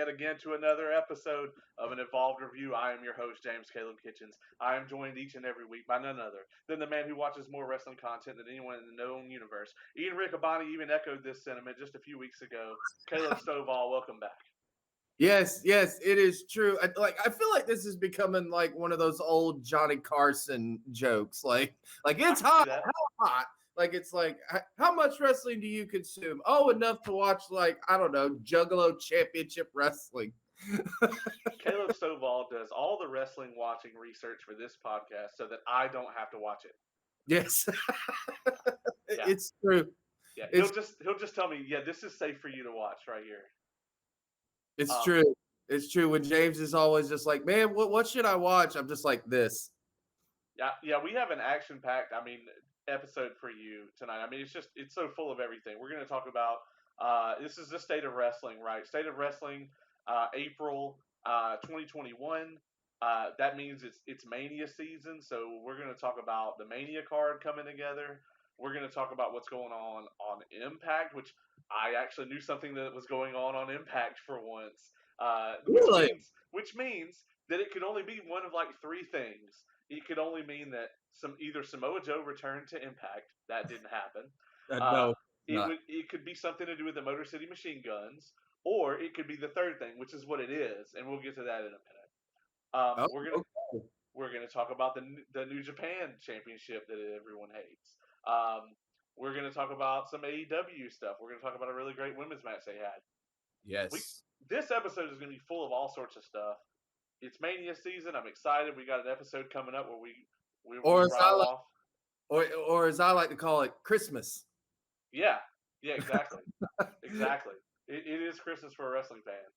yet again to another episode of an Evolved Review. I am your host, James Caleb Kitchens. I am joined each and every week by none other than the man who watches more wrestling content than anyone in the known universe. Ian Riccaboni even echoed this sentiment just a few weeks ago. Caleb Stovall, welcome back. Yes, it is true. I feel like this is becoming like one of those old Johnny Carson jokes. Like it's hot, how hot? Like it's like how much wrestling do you consume? Oh, enough to watch I don't know, Juggalo Championship Wrestling. Caleb Stovall does all the wrestling watching research for this podcast so that I don't have to watch it. Yes, yeah. It's true. Yeah, he'll just tell me, yeah, this is safe for you to watch right here. It's true. It's true. When James is always just like, man, what should I watch? I'm just like this. Yeah, we have an action-packed, episode for you tonight. It's so full of everything. We're going to talk about this is the state of wrestling, right? State of wrestling, April 2021. That means it's Mania season, so we're going to talk about the Mania card coming together. We're going to talk about what's going on Impact, which I actually knew something that was going on Impact for once. Which means that it could only be one of like three things. It could only mean that either Samoa Joe returned to Impact. That didn't happen. No, it could be something to do with the Motor City Machine Guns, or it could be the third thing, which is what it is, and we'll get to that in a minute. We're gonna talk about the New Japan Championship that everyone hates. We're gonna talk about some AEW stuff. We're gonna talk about a really great women's match they had. Yes. This episode is gonna be full of all sorts of stuff. It's Mania season. I'm excited. We got an episode coming up where we off. Or as I like to call it, Christmas. Yeah, exactly. Exactly. It is Christmas for a wrestling fan.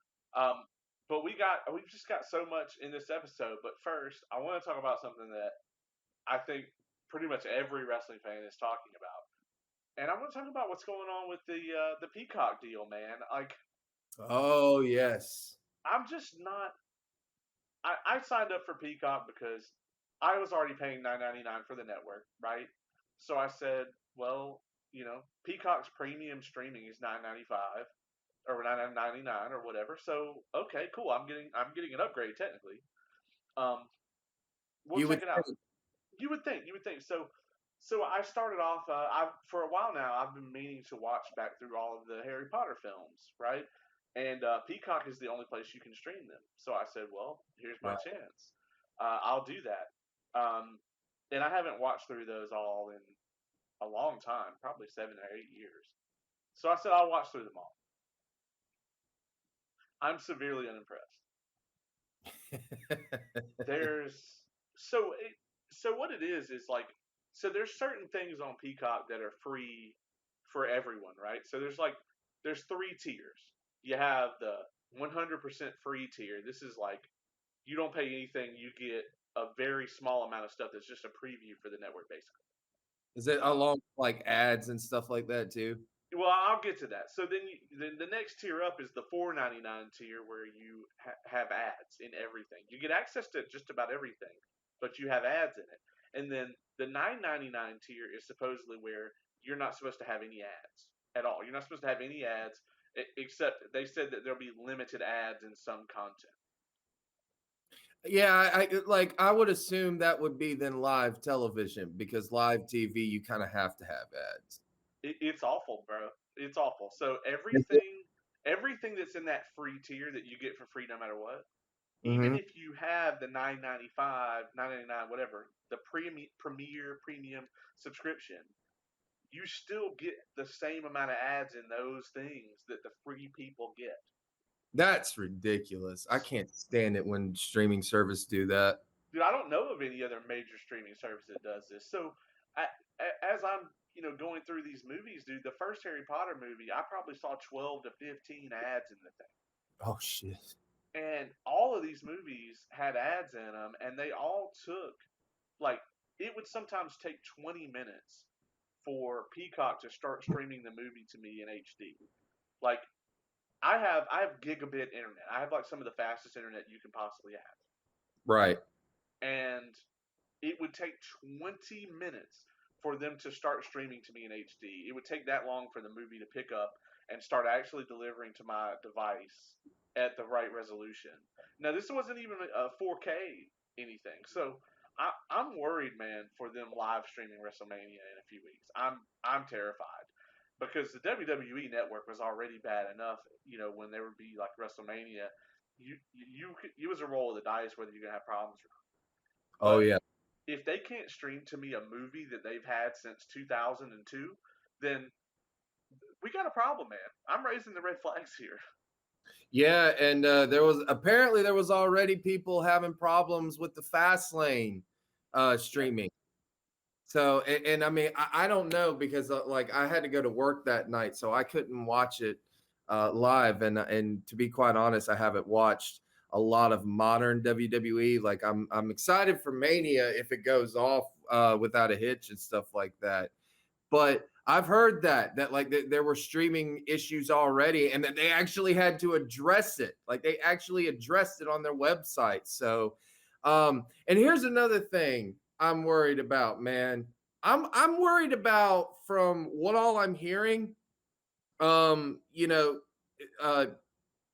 But we've just got so much in this episode. But first, I want to talk about something that I think pretty much every wrestling fan is talking about. And I want to talk about what's going on with the Peacock deal, man. Oh, yes. I'm just not. I signed up for Peacock because I was already paying $9.99 for the network, right? So I said, well, Peacock's premium streaming is $9.95 or $9.99 or whatever. So okay, cool. I'm getting an upgrade technically. We'll check it out. You would think. So I started off. For a while now, I've been meaning to watch back through all of the Harry Potter films, right? And Peacock is the only place you can stream them. So I said, well, here's my chance. I'll do that. And I haven't watched through those all in a long time, probably 7 or 8 years. So I said, I'll watch through them all. I'm severely unimpressed. So what it is like, so there's certain things on Peacock that are free for everyone, right? So there's three tiers. You have the 100% free tier. This is like, you don't pay anything. You get a very small amount of stuff that's just a preview for the network, basically. Is it along like ads and stuff like that too? Well, I'll get to that. So then the next tier up is the $4.99 tier, where you have ads in everything. You get access to just about everything, but you have ads in it. And then the $9.99 tier is supposedly where you're not supposed to have any ads at all. You're not supposed to have any ads, except they said that there'll be limited ads in some content. Yeah, I would assume that would be then live television, because live TV you kind of have to have ads. It's awful, bro. It's awful. So everything that's in that free tier that you get for free no matter what, even if you have the $9.95, $9.99, whatever, the premium subscription, you still get the same amount of ads in those things that the free people get. That's ridiculous. I can't stand it when streaming service do that. Dude, I don't know of any other major streaming service that does this. So as I'm going through these movies, dude, the first Harry Potter movie, I probably saw 12 to 15 ads in the thing. Oh, shit. And all of these movies had ads in them, and they all took, like, it would sometimes take 20 minutes for Peacock to start streaming the movie to me in HD. Like, I have gigabit internet. I have, like, some of the fastest internet you can possibly have. Right. And it would take 20 minutes for them to start streaming to me in HD. It would take that long for the movie to pick up and start actually delivering to my device at the right resolution. Now, this wasn't even a 4K anything, so I'm worried, man, for them live streaming WrestleMania in a few weeks. I'm terrified because the WWE network was already bad enough. You know, when there would be like WrestleMania, you was a roll of the dice whether you're gonna have problems or not. Oh But yeah. if they can't stream to me a movie that they've had since 2002, then we got a problem, man. I'm raising the red flags here. Yeah, and there was already people having problems with the fast lane Yeah. streaming. So and I mean I don't know because like I had to go to work that night, so I couldn't watch it live. And to be quite honest, I haven't watched a lot of modern WWE. Like I'm excited for Mania if it goes off without a hitch and stuff like that. But I've heard that like there were streaming issues already, and that they actually had to address it. Like they actually addressed it on their website. So, and here's another thing I'm worried about, man. I'm worried about from what all I'm hearing. You know, uh,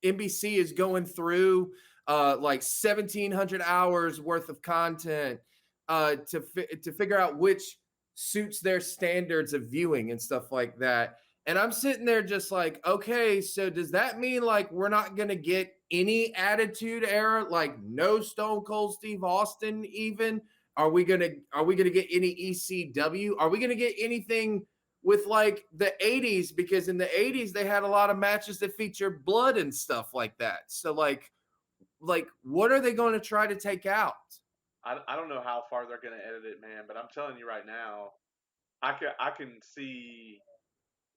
NBC is going through like 1,700 hours worth of content to figure out which suits their standards of viewing and stuff like that. And I'm sitting there just like, okay, so does that mean like we're not going to get any Attitude Era, like no Stone Cold Steve Austin even? Are we gonna get any ECW? Are we gonna get anything with like the 80s, because in the 80s they had a lot of matches that featured blood and stuff like that. So like what are they going to try to take out? I don't know how far they're gonna edit it, man, but I'm telling you right now, I can see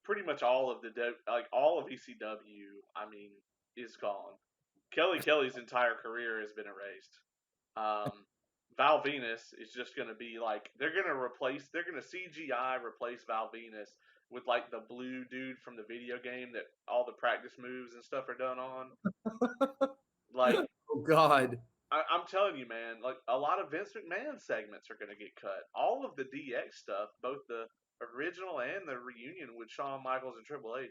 pretty much all of like all of ECW. I mean, is gone. Kelly's entire career has been erased. Val Venus is just going to be like they're going to CGI replace Val Venus with like the blue dude from the video game that all the practice moves and stuff are done on. Like Oh God. I'm telling you, man, like a lot of Vince McMahon segments are going to get cut. All of the DX stuff, both the original and the reunion with Shawn Michaels and Triple H,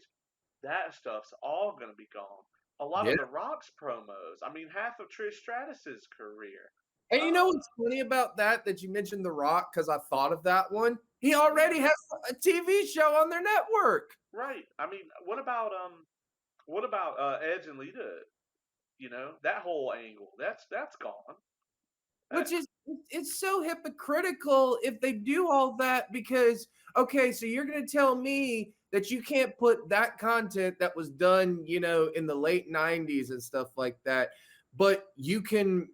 that stuff's all going to be gone. A lot Yeah. of the Rock's promos. I mean, half of Trish Stratus's career. And you know Uh, what's funny about that you mentioned The Rock, because I thought of that one. He already yeah, has a TV show on their network. right. I mean, what about Edge and Lita? You know, that whole angle. That's gone. Uh, Which is, it's so hypocritical if they do all that, because okay, so you're going to tell me that you can't put that content that was done, in the late 90s and stuff like that, but you can,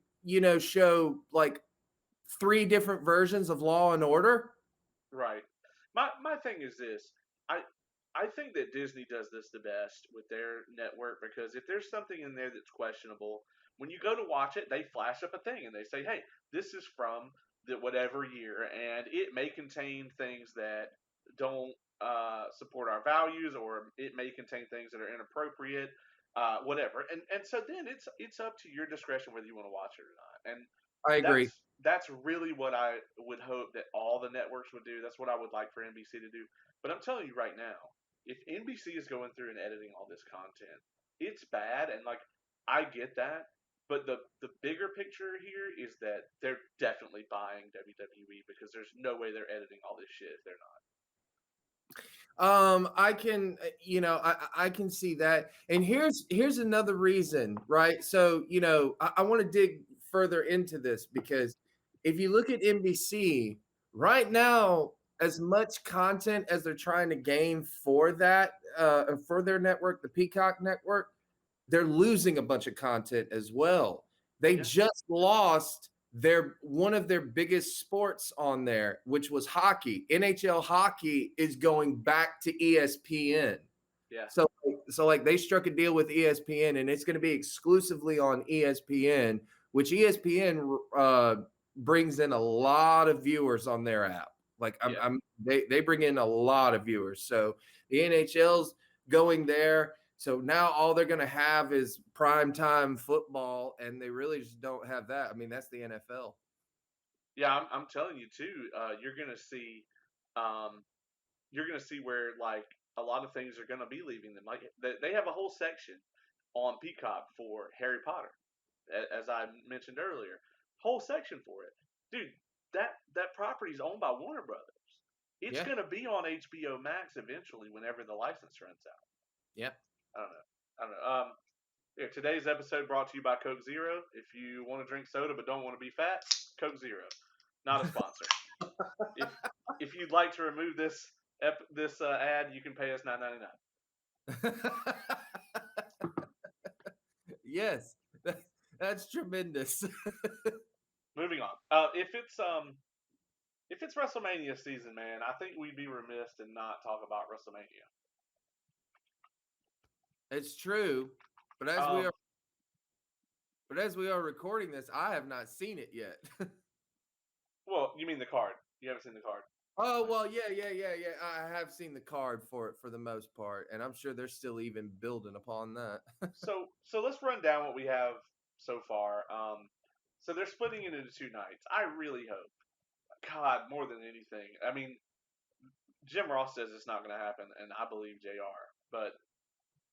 show like three different versions of Law and Order. Right. My thing is this. I I think that Disney does this the best with their network because if there's something in there that's questionable, when you go to watch it, they flash up a thing and they say, "Hey, this is from the whatever year, and it may contain things that don't support our values, or it may contain things that are inappropriate, whatever." And so then it's up to your discretion whether you want to watch it or not. And I agree. that's really what I would hope that all the networks would do. That's what I would like for NBC to do. But I'm telling you right now, if NBC is going through and editing all this content, it's bad. And like, I get that. But the bigger picture here is that they're definitely buying WWE because there's no way they're editing all this shit if they're not. I can, I can see that. And here's another reason, right? So, I want to dig further into this, because if you look at NBC right now, as much content as they're trying to gain for that, for their network, the Peacock network, they're losing a bunch of content as well. They Yeah, just lost their one of their biggest sports on there, which was hockey. NHL hockey is going back to ESPN. yeah, So like they struck a deal with ESPN, and it's going to be exclusively on ESPN, which ESPN brings in a lot of viewers on their app. Like yeah. they bring in a lot of viewers. So the NHL's going there. So now all they're going to have is primetime football, and they really just don't have that. I mean, that's the NFL. Yeah, I'm telling you too. Um, you're gonna see where like a lot of things are gonna be leaving them. Like they have a whole section. on Peacock for Harry Potter, as I mentioned earlier. Whole section for it, dude. That property is owned by Warner Brothers. It's Yeah. gonna be on HBO Max eventually, whenever the license runs out. Yeah. I don't know. I don't know. Yeah, today's episode brought to you by Coke Zero. If you want to drink soda but don't want to be fat, Coke Zero, not a sponsor. if if you'd like to remove this ad, you can pay us $9.99. Yes, that's tremendous. Moving on. If it's WrestleMania season, man, I think we'd be remiss and not talk about WrestleMania. It's true, but Um, as we are recording this, I have not seen it yet. well, you mean the card? You haven't seen the card? Oh well, yeah. I have seen the card for it for the most part, and I'm sure they're still even building upon that. So let's run down what we have so far. So they're splitting it into two nights. I really hope, God, more than anything. I mean, Jim Ross says it's not going to happen, and I believe Jr. But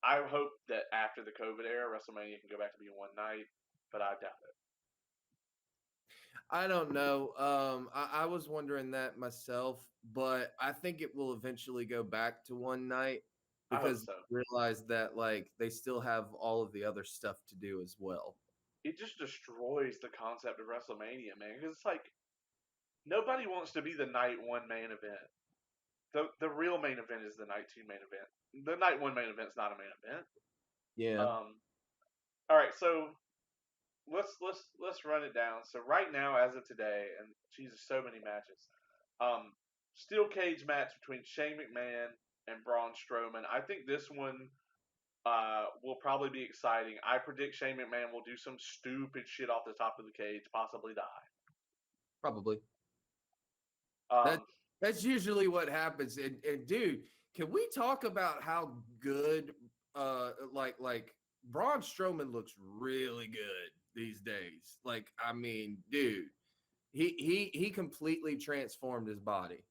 I hope that after the COVID era, WrestleMania can go back to being one night. But I doubt it. I don't know. I was wondering that myself, but I think it will eventually go back to one night I hope because so. they realize that like they still have all of the other stuff to do as well. It just destroys the concept of WrestleMania, man. Because it's like nobody wants to be the night one main event. The real main event is the night two main event. The night one main event is not a main event. Yeah, Um, all right, so let's run it down. So right now, as of today, and Jesus, so many matches. Um, Steel cage match between Shane McMahon and Braun Strowman. I think this one will probably be exciting. I predict Shane McMahon will do some stupid shit off the top of the cage, possibly die. probably. That Um, that's usually what happens. And dude, can we talk about how good like Braun Strowman looks really good these days? Like, I mean, dude, he completely transformed his body.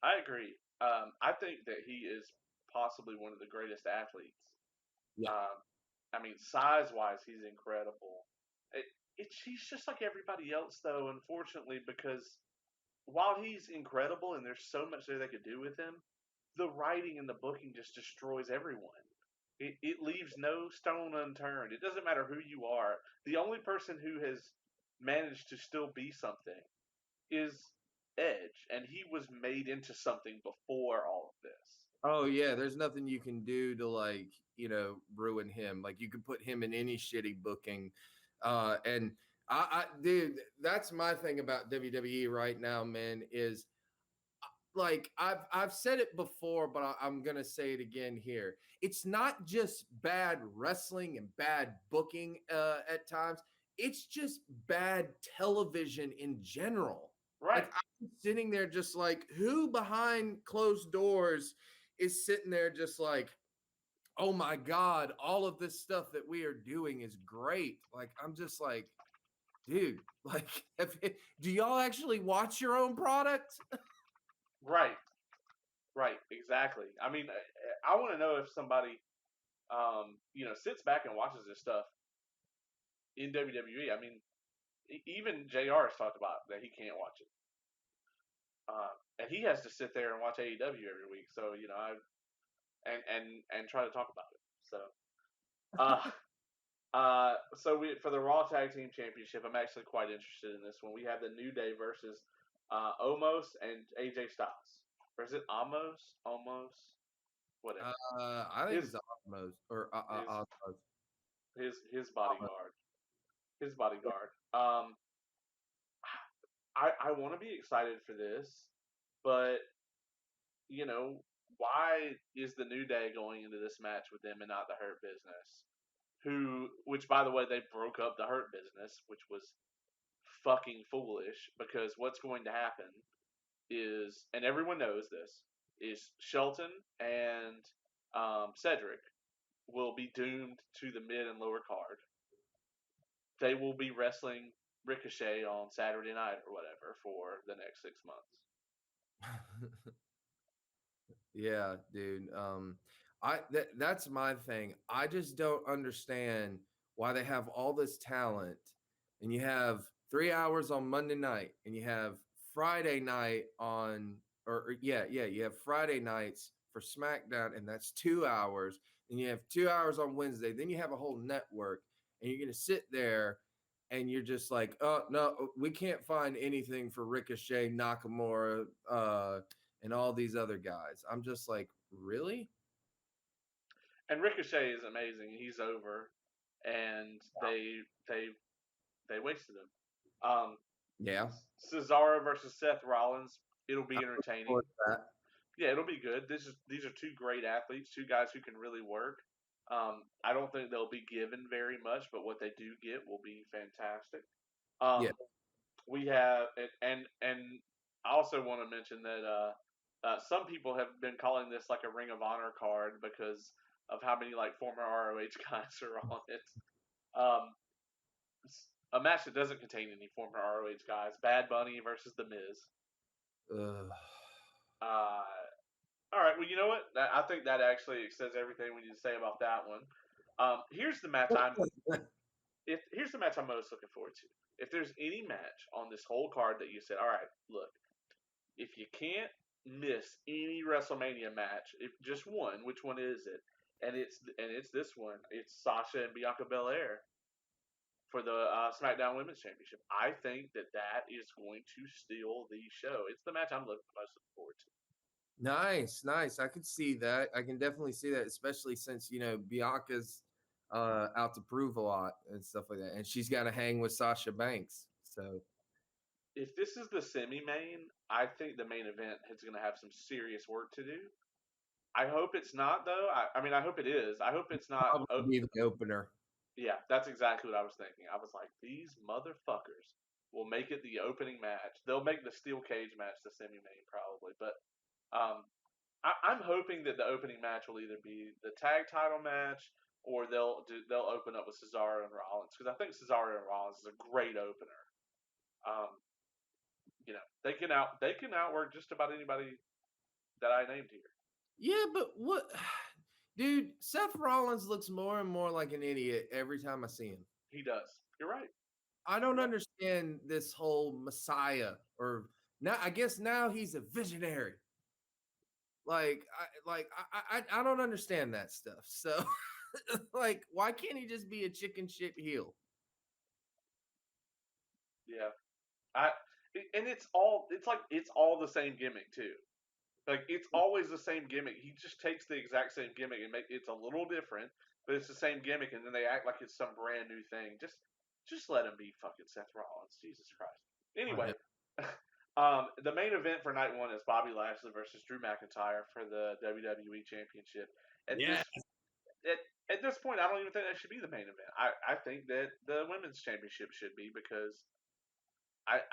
I agree. I think that he is possibly one of the greatest athletes. Yeah. Um, I mean, size wise, he's incredible. He's just like everybody else, though, unfortunately, because while he's incredible and there's so much there they could do with him, the writing and the booking just destroys everyone. It leaves no stone unturned. It doesn't matter who you are. The only person who has managed to still be something is Edge, and he was made into something before all of this. Oh yeah, there's nothing you can do to like, ruin him. Like you can put him in any shitty booking. And I dude, that's my thing about WWE right now, man, is like I've said it before, but I'm gonna say it again here. It's not just bad wrestling and bad booking at times. It's just bad television in general. Right, Like I'm sitting there just like, who behind closed doors is sitting there just like, oh my God, all of this stuff that we are doing is great. Like I'm just like, dude, like do y'all actually watch your own product? right, right, exactly. I mean, I want to know if somebody, sits back and watches this stuff in WWE. I mean, even Jr. has talked about that he can't watch it, and he has to sit there and watch AEW every week. So and try to talk about it. So, uh, so for the Raw Tag Team Championship, I'm actually quite interested in this one. We have the New Day versus Omos and AJ Styles, or is it Amos? Almost, whatever. I think His it's Osmos or his Osmos. his Osmos. bodyguard. His bodyguard. I want to be excited for this, but you know, why is the New Day going into this match with them and not the Hurt Business? Which by the way, they broke up the Hurt Business, which was fucking foolish because what's going to happen is, and everyone knows this, is Shelton and Cedric will be doomed to the mid and lower card. They will be wrestling Ricochet on Saturday night or whatever for the next 6 months. Yeah, dude. That's my thing. I just don't understand why they have all this talent, and you have 3 hours on Monday night, and you have Friday night on, you have Friday nights for SmackDown, and that's 2 hours. And you have 2 hours on Wednesday. Then you have a whole network, and you're gonna sit there, and you're just like, oh no, we can't find anything for Ricochet, Nakamura, and all these other guys. I'm just like, really? And Ricochet is amazing. He's over, and they they wasted him. Um, Yeah. Cesaro versus Seth Rollins. It'll be For entertaining. that. Yeah, it'll be good. These are two great athletes, two guys who can really work. I don't think they'll be given very much, but what they do get will be fantastic. Yeah. Um, we have and I also want to mention that some people have been calling this like a Ring of Honor card because of how many like former ROH guys are on it. Um, a match that doesn't contain any former ROH guys: Bad Bunny versus The Miz. Ugh. Uh, all right, well, you know what? I think that actually says everything we need to say about that one. Here's the match here's the match I'm most looking forward to. If there's any match on this whole card that you said, all right, look, if you can't miss any WrestleMania match, if just one, which one is it? And it's this one. It's Sasha and Bianca Belair for the SmackDown Women's Championship. I think that is going to steal the show. It's the match I'm most looking forward to. Nice, nice. I could see that. I can definitely see that, especially since Bianca's out to prove a lot and stuff like that, and she's got to hang with Sasha Banks. So If this is the semi-main, I think the main event is going to have some serious work to do. I hope it's not though. I mean, I hope it is. I hope it's not. probably be the opener. Yeah, that's exactly what I was thinking. I was like, these motherfuckers will make it the opening match. They'll make the steel cage match the semi-main probably, but um, I'm hoping that the opening match will either be the tag title match or they'll open up with Cesaro and Rollins because I think Cesaro and Rollins is a great opener. Um, they can outwork just about anybody that I named here. Yeah, but what, dude? Seth Rollins looks more and more like an idiot every time I see him. He does. You're right. I don't You're right. understand this whole Messiah, or now I guess now he's a visionary. I don't understand that stuff. So like, why can't he just be a chicken shit heel? Yeah. I and it's all the same gimmick too. Like it's always the same gimmick. He just takes the exact same gimmick and make it's a little different, but it's the same gimmick, and then they act like it's some brand new thing. Just let him be fucking Seth Rollins. Jesus Christ. I know. Anyway, the main event for night one is Bobby Lashley versus Drew McIntyre for the WWE Championship. At Yeah. this at, at this point, I don't even think that should be the main event. I think that the Women's Championship should be because I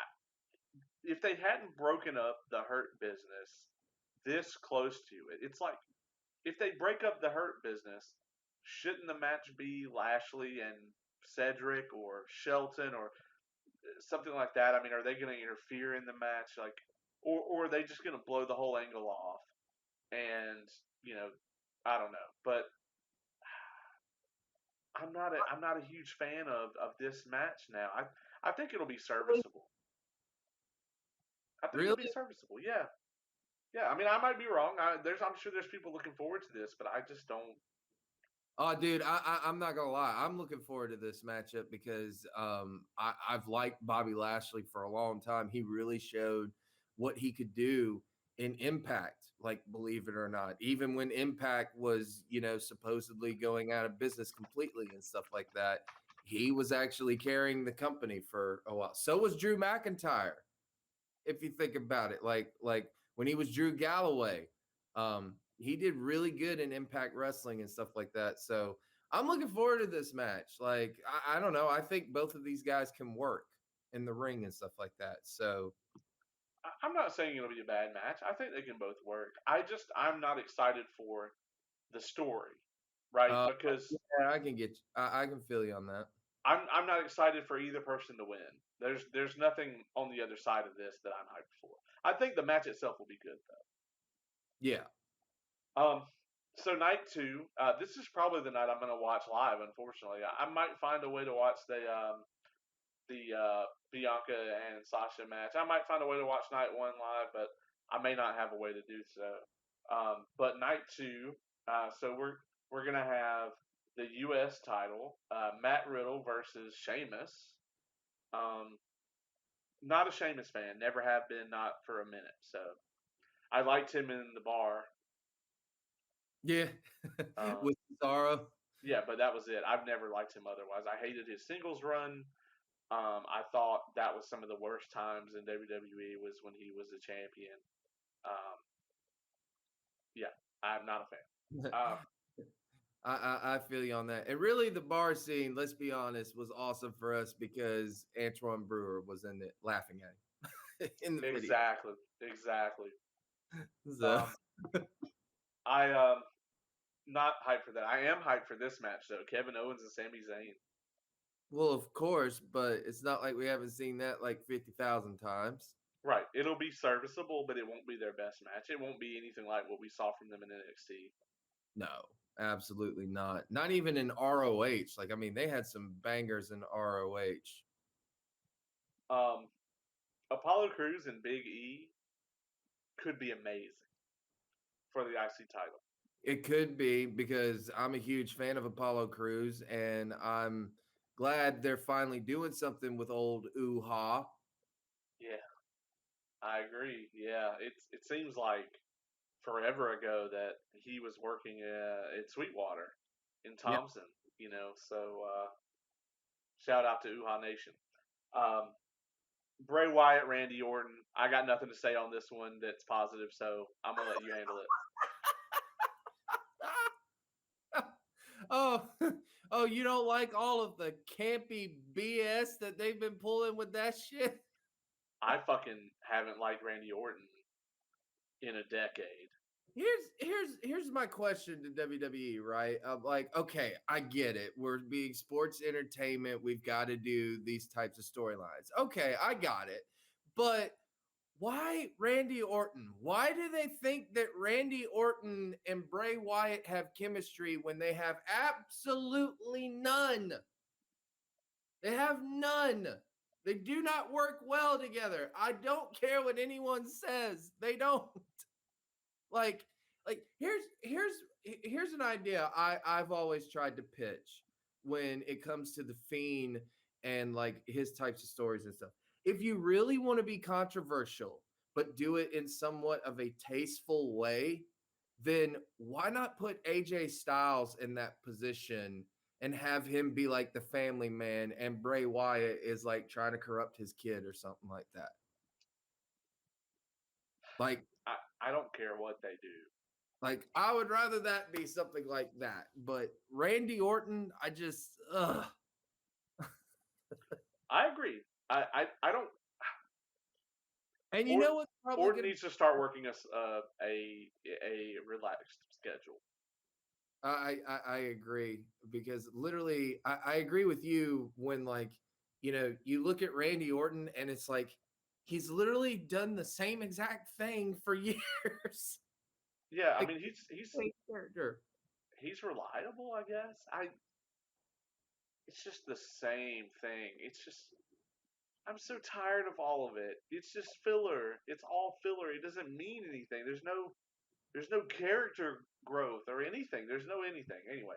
if they hadn't broken up the Hurt Business this close to it, it's like if they break up the Hurt Business, shouldn't the match be Lashley and Cedric or Shelton or something like that? I mean, are they going to interfere in the match, like, or are they just going to blow the whole angle off? And you know, I don't know, but I'm not a huge fan of this match now. I think it'll be serviceable. I think it'll be Really? serviceable. Yeah. Yeah, I mean, I might be wrong. I'm sure there's people looking forward to this, but I just don't. Oh, dude, I'm not gonna lie. I'm looking forward to this matchup because I've liked Bobby Lashley for a long time. He really showed what he could do in Impact, like believe it or not. Even when Impact was, supposedly going out of business completely and stuff like that, he was actually carrying the company for a while. So was Drew McIntyre, if you think about it. Like when he was Drew Galloway, he did really good in Impact Wrestling and stuff like that. So I'm looking forward to this match. Like I don't know, I think both of these guys can work in the ring and stuff like that. So I'm not saying it'll be a bad match. I think they can both work. I'm not excited for the story, right? uh, Because yeah, I can feel you on that. I'm not excited for either person to win. There's nothing on the other side of this that I'm hyped for. I think the match itself will be good Yeah. though. So night 2, this is probably the night I'm going to watch live. Unfortunately, I might find a way to watch the Bianca and Sasha match. I might find a way to watch night 1 live, but I may not have a way to do so. But night 2, so we're gonna have the U.S. title, Matt Riddle versus Sheamus. Um, Not a Sheamus fan, never have been, not for a minute. So I liked him in the bar. Yeah, with Cesaro. Yeah, but that was it. I've never liked him otherwise. I hated his singles run. I thought that was some of the worst times in WWE was when he was a champion. Um, yeah, I'm not a fan. I feel you on that. And really, the bar scene, let's be honest, was awesome for us because Antoine Brewer was in it laughing at him in the video. Exactly. So, I not hyped for that. I am hyped for this match though. Kevin Owens and Sami Zayn. well, of course, but it's not like we haven't seen that like 50,000 times. Right. It'll be serviceable, but it won't be their best match. It won't be anything like what we saw from them in NXT. No, absolutely not. Not even in ROH. Like, I mean, they had some bangers in ROH. Um, Apollo Crews and Big E could be amazing for the IC title. It could be because I'm a huge fan of Apollo Crews, and I'm glad they're finally doing something with old Ooh-Ha. Yeah, I agree. Yeah, it seems like forever ago that he was working at Sweetwater in Yeah. Thompson. So shout out to Uha Nation. Um, Bray Wyatt, Randy Orton. I got nothing to say on this one that's positive, so I'm gonna let you handle it. Oh, oh, you don't like all of the campy BS that they've been pulling with that shit? I fucking haven't liked Randy Orton in a decade. Here's my question to WWE, right? Like, okay, I get it. We're being sports entertainment. We've got to do these types of storylines. Okay, I got it. But why Randy Orton? Why do they think that Randy Orton and Bray Wyatt have chemistry when they have absolutely none? They have none. They do not work well together. I don't care what anyone says. They don't. Like, here's an idea I've always tried to pitch when it comes to the Fiend and like his types of stories and stuff. If you really want to be controversial, but do it in somewhat of a tasteful way, then why not put AJ Styles in that position and have him be like the family man and Bray Wyatt is like trying to corrupt his kid or something like that? Like, I don't care what they do. Like, I would rather that be something like that. But Randy Orton, I just I agree. I don't. And you know what's probably Orton gonna needs to start working a relaxed schedule. I agree because literally I agree with you when like you look at Randy Orton and it's like he's literally done the same exact thing for years. Yeah, I Like mean same character. he's reliable, I guess. It's just the same thing. It's just I'm so tired of all of it. It's just filler. It's all filler. It doesn't mean anything. There's no character growth or anything. There's no anything. Anyway.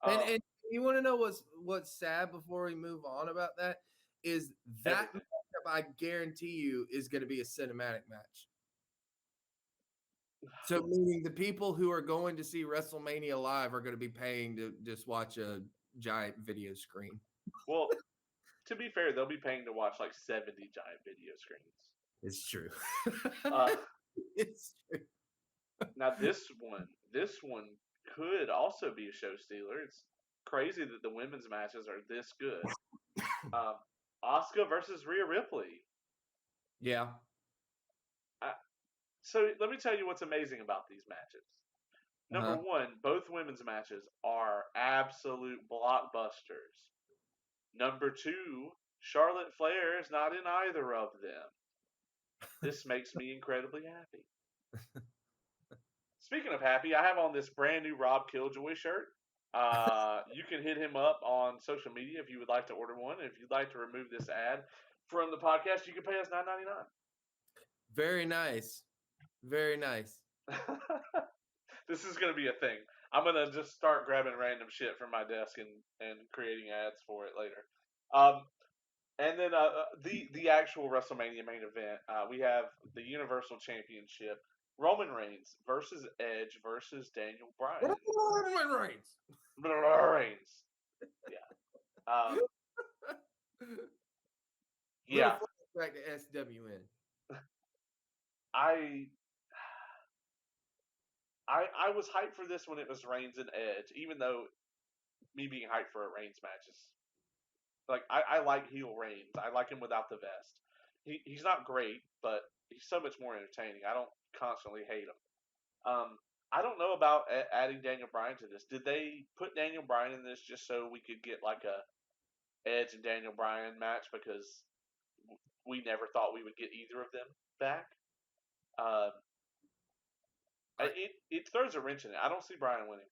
And Um you want to know what's sad before we move on about that is that Everything. matchup, I guarantee you is going to be a cinematic match. So meaning the people who are going to see WrestleMania live are going to be paying to just watch a giant video screen. Well, to be fair, they'll be paying to watch like 70 giant video screens. It's true. Uh It's true. Now this one could also be a show stealer. It's crazy that the women's matches are this good. Um, Asuka versus Rhea Ripley. Yeah. So let me tell you what's amazing about these matches. Number Uh-huh. one, both women's matches are absolute blockbusters. Number two, Charlotte Flair is not in either of them. This makes me incredibly happy. speaking of happy, I have on this brand new Rob Killjoy shirt. You can hit him up on social media if you would like to order one. If you'd like to remove this ad from the podcast, you can pay us $9.99. Very nice. Very nice. This is going to be a thing. I'm going to just start grabbing random shit from my desk and creating ads for it later. Um, and then the actual WrestleMania main event, we have the Universal Championship. Roman Reigns versus Edge versus Daniel Bryan. Roman Reigns. Reigns. Yeah. Little Yeah. flashback to SWN. I I was hyped for this when it was Reigns and Edge, even though me being hyped for a Reigns match is like I like heel Reigns. I like him without the vest. He's not great, but he's so much more entertaining. I don't constantly hate him. I don't know about adding Daniel Bryan to this. Did they put Daniel Bryan in this just so we could get like a Edge and Daniel Bryan match because we never thought we would get either of them back? Uh, it throws a wrench in it. I don't see Bryan winning.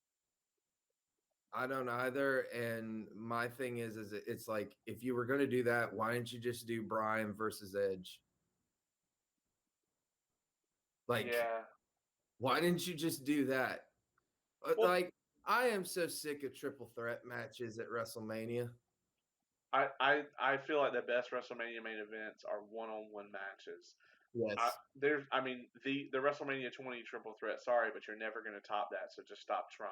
I don't either. And my thing is it's like, if you were going to do that, why didn't you just do Bryan versus Edge? Like, Yeah. why didn't you just do that? Well, Like, I am so sick of triple threat matches at WrestleMania. I feel like the best WrestleMania main events are one-on-one matches. Yes. I mean, the WrestleMania 20 triple threat. Sorry, but you're never going to top that. So just stop trying.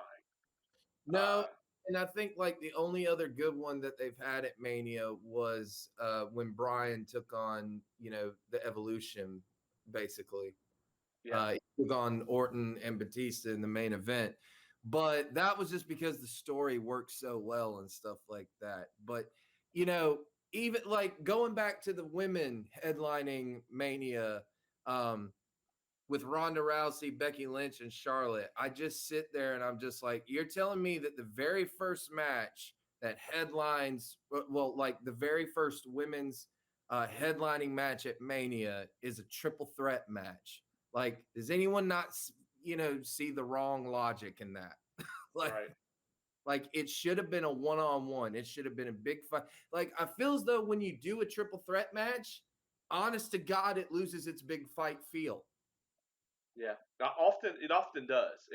No, and I think like the only other good one that they've had at Mania was when Bryan took on, the Evolution, basically. Yeah. He took on Orton and Batista in the main event. But that was just because the story worked so well and stuff like that. But, even like going back to the women headlining Mania, with Ronda Rousey, Becky Lynch, and Charlotte, I just sit there and I'm just like, you're telling me that the very first match that headlines, well, like the very first women's headlining match at Mania is a triple threat match. Like, does anyone not, see the wrong logic in that? like, Right. like it should have been a one-on-one. It should have been a big fight. Like, I feel as though when you do a triple threat match, honest to God, it loses its big fight feel. Yeah. It often does.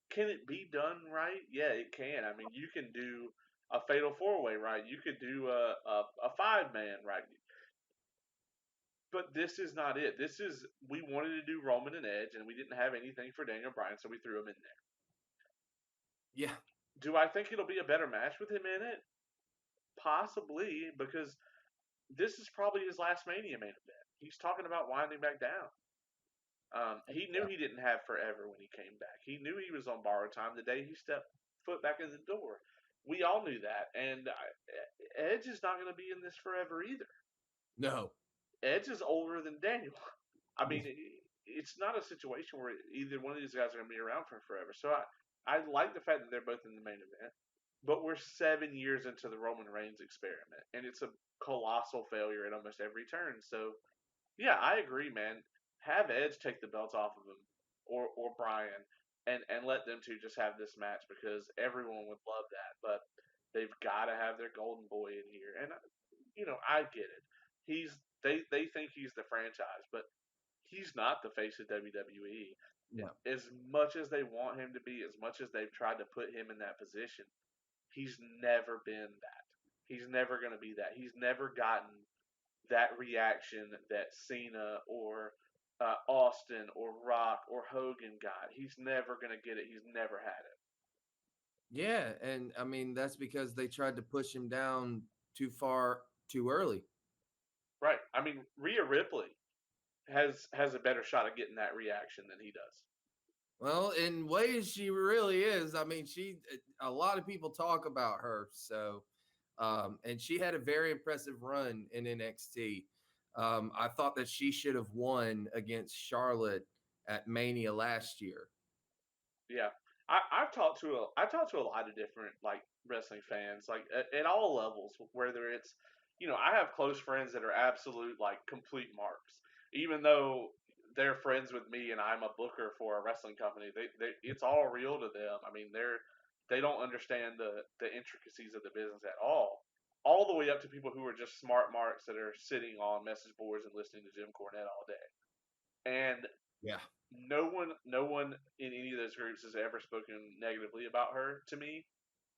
Can it be done right? Yeah, it can. I mean, you can do a fatal four way right. You could do a 5-man right. But this is not it. This is we wanted to do Roman and Edge, and we didn't have anything for Daniel Bryan, so we threw him in there. Yeah. Do I think it'll be a better match with him in it? Possibly, because this is probably his last Mania main event. He's talking about winding back down. He knew he didn't have forever when he came back. He knew he was on borrowed time the day he stepped foot back in the door. We all knew that, and Edge is not going to be in this forever either. No. Edge is older than Daniel. I mean, it's not a situation where either one of these guys are going to be around for forever. So I like the fact that they're both in the main event, but we're 7 years into the Roman Reigns experiment, and it's a colossal failure at almost every turn. So yeah, I agree, man. Have Edge take the belt off of him, or Bryan, and let them two just have this match because everyone would love that. But they've got to have their golden boy in here, and I get it. They think he's the franchise, but he's not the face of WWE. No. As much as they want him to be, as much as they've tried to put him in that position, he's never been that. He's never going to be that. He's never gotten that reaction that Cena or Austin or Rock or Hogan got. He's never going to get it. He's never had it. Yeah, and I mean that's because they tried to push him down too far too early. Right. I mean, Rhea Ripley has a better shot at getting that reaction than he does. Well, in ways she really is. I mean, a lot of people talk about her, so and she had a very impressive run in NXT. I thought that she should have won against Charlotte at Mania last year. Yeah. I've talked to a lot of different like wrestling fans, like at all levels, whether it's I have close friends that are absolute like complete marks, even though they're friends with me and I'm a booker for a wrestling company. It's all real to them. I mean, they don't understand the intricacies of the business at all the way up to people who are just smart marks that are sitting on message boards and listening to Jim Cornette all day. And yeah, no one in any of those groups has ever spoken negatively about her to me.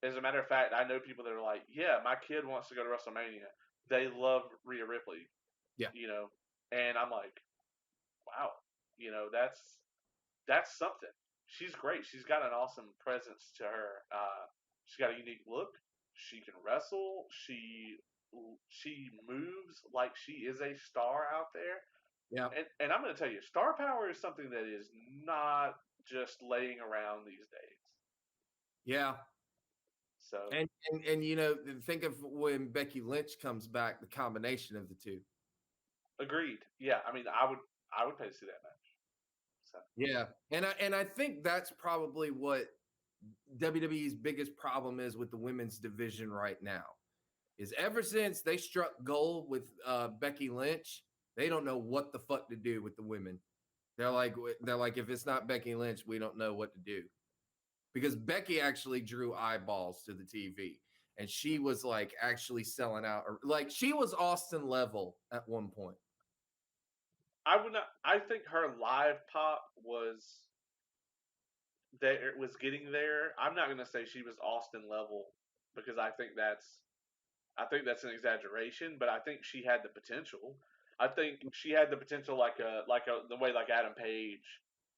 As a matter of fact, I know people that are like, yeah, my kid wants to go to WrestleMania. They love Rhea Ripley, yeah, you know, and I'm like, wow, that's something. She's great. She's got an awesome presence to her. She's got a unique look. She can wrestle. She moves like she is a star out there. yeah, And I'm going to tell you, star power is something that is not just laying around these days. yeah. So And think of when Becky Lynch comes back, the combination of the two. agreed. Yeah, I mean, I would pay to see that match. So Yeah, and I think that's probably what WWE's biggest problem is with the women's division right now. Is ever since they struck gold with Becky Lynch, they don't know what the fuck to do with the women. They're like, if it's not Becky Lynch, we don't know what to do. Because Becky actually drew eyeballs to the TV. And she was like actually selling out. Like she was Austin level at one point. I would not. I think her live pop was there. It was getting there. I'm not going to say she was Austin level because I think that's an exaggeration, but I think she had the potential. I think she had the potential like the way like Adam Page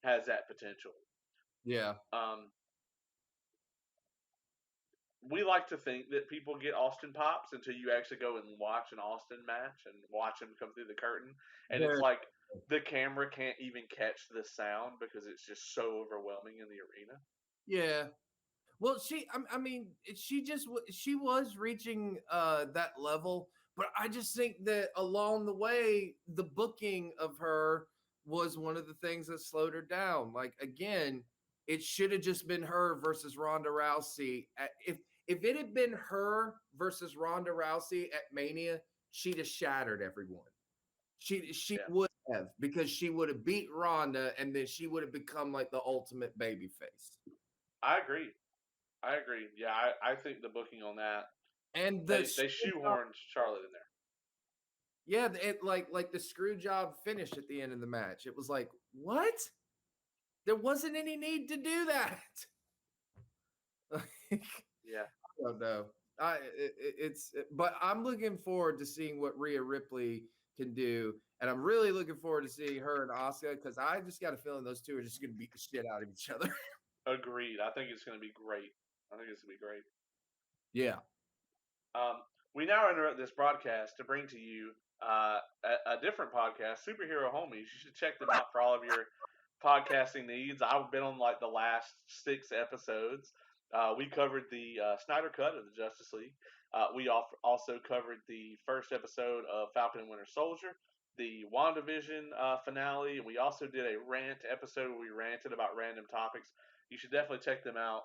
has that potential. Yeah. Um, we like to think that people get Austin pops until you actually go and watch an Austin match and watch him come through the curtain, and it's There. like the camera can't even catch the sound because it's just so overwhelming in the arena. Yeah. Well, I mean, she was reaching that level, but I just think that along the way, the booking of her was one of the things that slowed her down. Like again, it should have just been her versus Ronda Rousey. If it had been her versus Ronda Rousey at Mania, she'd have shattered everyone. She Yeah, would have, because she would have beat Ronda, and then she would have become like the ultimate baby face. I agree. I agree. Yeah, I think the booking on that And they shoehorned Charlotte in there. yeah, it like the screw job finish at the end of the match. It was like, what? There wasn't any need to do that. Like, Yeah, I don't know. But I'm looking forward to seeing what Rhea Ripley can do, and I'm really looking forward to seeing her and Asuka, because I just got a feeling those two are just going to beat the shit out of each other. agreed. I think it's going to be great. I think it's going to be great. Yeah, Um, we now interrupt this broadcast to bring to you a different podcast, Superhero Homies. You should check them out for all of your podcasting needs. I've been on like the last 6 episodes. We covered the Snyder Cut of the Justice League. We also covered the first episode of Falcon and Winter Soldier, the WandaVision finale, and we also did a rant episode where we ranted about random topics. You should definitely check them out